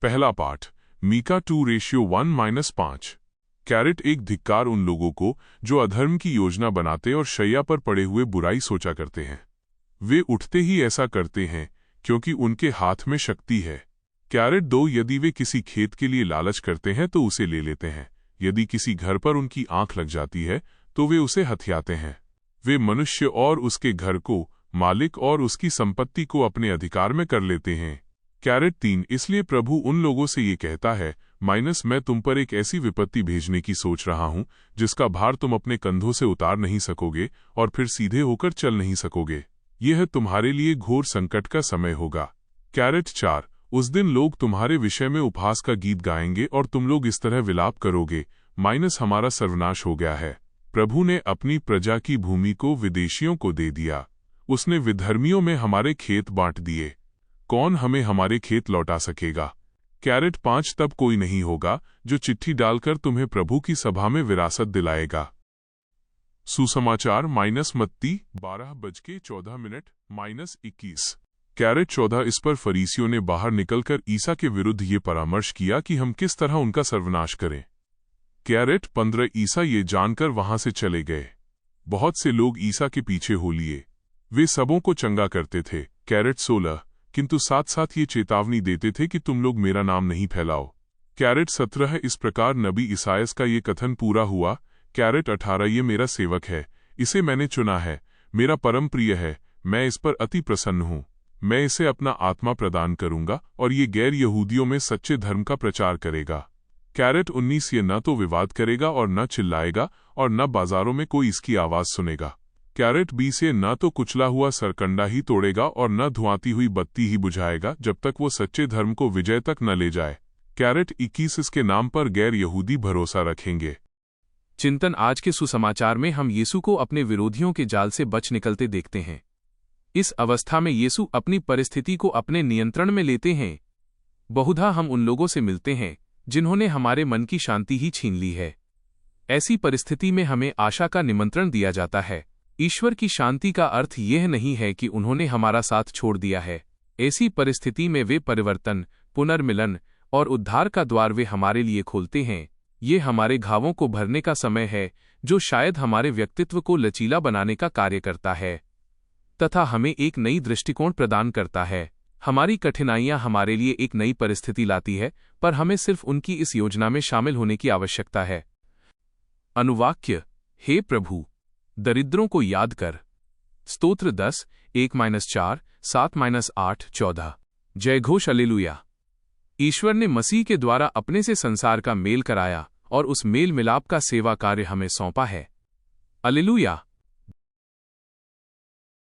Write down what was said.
पहला पाठ मीका 2:1-5। कैरेट एक धिक्कार उन लोगों को जो अधर्म की योजना बनाते और शैया पर पड़े हुए बुराई सोचा करते हैं। वे उठते ही ऐसा करते हैं क्योंकि उनके हाथ में शक्ति है। कैरेट 2 यदि वे किसी खेत के लिए लालच करते हैं तो उसे ले लेते हैं। यदि किसी घर पर उनकी आंख लग जाती है तो वे उसे हथियाते हैं। वे मनुष्य और उसके घर को, मालिक और उसकी संपत्ति को अपने अधिकार में कर लेते हैं। कैरेट 3 इसलिए प्रभु उन लोगों से ये कहता है मैं तुम पर एक ऐसी विपत्ति भेजने की सोच रहा हूं जिसका भार तुम अपने कंधों से उतार नहीं सकोगे और फिर सीधे होकर चल नहीं सकोगे। यह तुम्हारे लिए घोर संकट का समय होगा। कैरेट 4 उस दिन लोग तुम्हारे विषय में उपहास का गीत गाएंगे और तुम लोग इस तरह विलाप करोगे हमारा सर्वनाश हो गया है। प्रभु ने अपनी प्रजा की भूमि को विदेशियों को दे दिया। उसने विधर्मियों में हमारे खेत बांट दिए। कौन हमें हमारे खेत लौटा सकेगा? कैरेट 5 तब कोई नहीं होगा जो चिट्ठी डालकर तुम्हें प्रभु की सभा में विरासत दिलाएगा। सुसमाचार मत्ती 12:14 कैरेट 14 इस पर फरीसियों ने बाहर निकलकर ईसा के विरुद्ध ये परामर्श किया कि हम किस तरह उनका सर्वनाश करें। कैरेट 15 ईसा ये जानकर वहां से चले गए। बहुत से लोग ईसा के पीछे हो लिए। वे सबों को चंगा करते थे। कैरेट 16 किंतु साथ साथ ये चेतावनी देते थे कि तुम लोग मेरा नाम नहीं फैलाओ। कैरेट 17 इस प्रकार नबी ईसायास का ये कथन पूरा हुआ। कैरेट 18 ये मेरा सेवक है, इसे मैंने चुना है, मेरा परम प्रिय है, मैं इस पर अति प्रसन्न हूँ। मैं इसे अपना आत्मा प्रदान करूंगा और ये गैर यहूदियों में सच्चे धर्म का प्रचार करेगा। कैरेट 19 ये न तो विवाद करेगा और न चिल्लाएगा और न बाजारों में कोई इसकी आवाज सुनेगा। कैरेट 20 ये न तो कुचला हुआ सरकंडा ही तोड़ेगा और न धुआंती हुई बत्ती ही बुझाएगा जब तक वो सच्चे धर्म को विजय तक न ले जाए। कैरेट 21 इसके नाम पर गैर यहूदी भरोसा रखेंगे। चिंतन आज के सुसमाचार में हम यीशु को अपने विरोधियों के जाल से बच निकलते देखते हैं। इस अवस्था में यीशु अपनी परिस्थिति को अपने नियंत्रण में लेते हैं। बहुधा हम उन लोगों से मिलते हैं जिन्होंने हमारे मन की शांति ही छीन ली है। ऐसी परिस्थिति में हमें आशा का निमंत्रण दिया जाता है। ईश्वर की शांति का अर्थ यह नहीं है कि उन्होंने हमारा साथ छोड़ दिया है। ऐसी परिस्थिति में वे परिवर्तन, पुनर्मिलन और उद्धार का द्वार वे हमारे लिए खोलते हैं। ये हमारे घावों को भरने का समय है जो शायद हमारे व्यक्तित्व को लचीला बनाने का कार्य करता है तथा हमें एक नई दृष्टिकोण प्रदान करता है। हमारी कठिनाइयां हमारे लिए एक नई परिस्थिति लाती है, पर हमें सिर्फ उनकी इस योजना में शामिल होने की आवश्यकता है। अनुवाक्य हे प्रभु, दरिद्रों को याद कर। स्तोत्र 10 1-4 7-8 14। जय घोष हालेलुया। ईश्वर ने मसीह के द्वारा अपने से संसार का मेल कराया और उस मेल मिलाप का सेवा कार्य हमें सौंपा है। हालेलुया।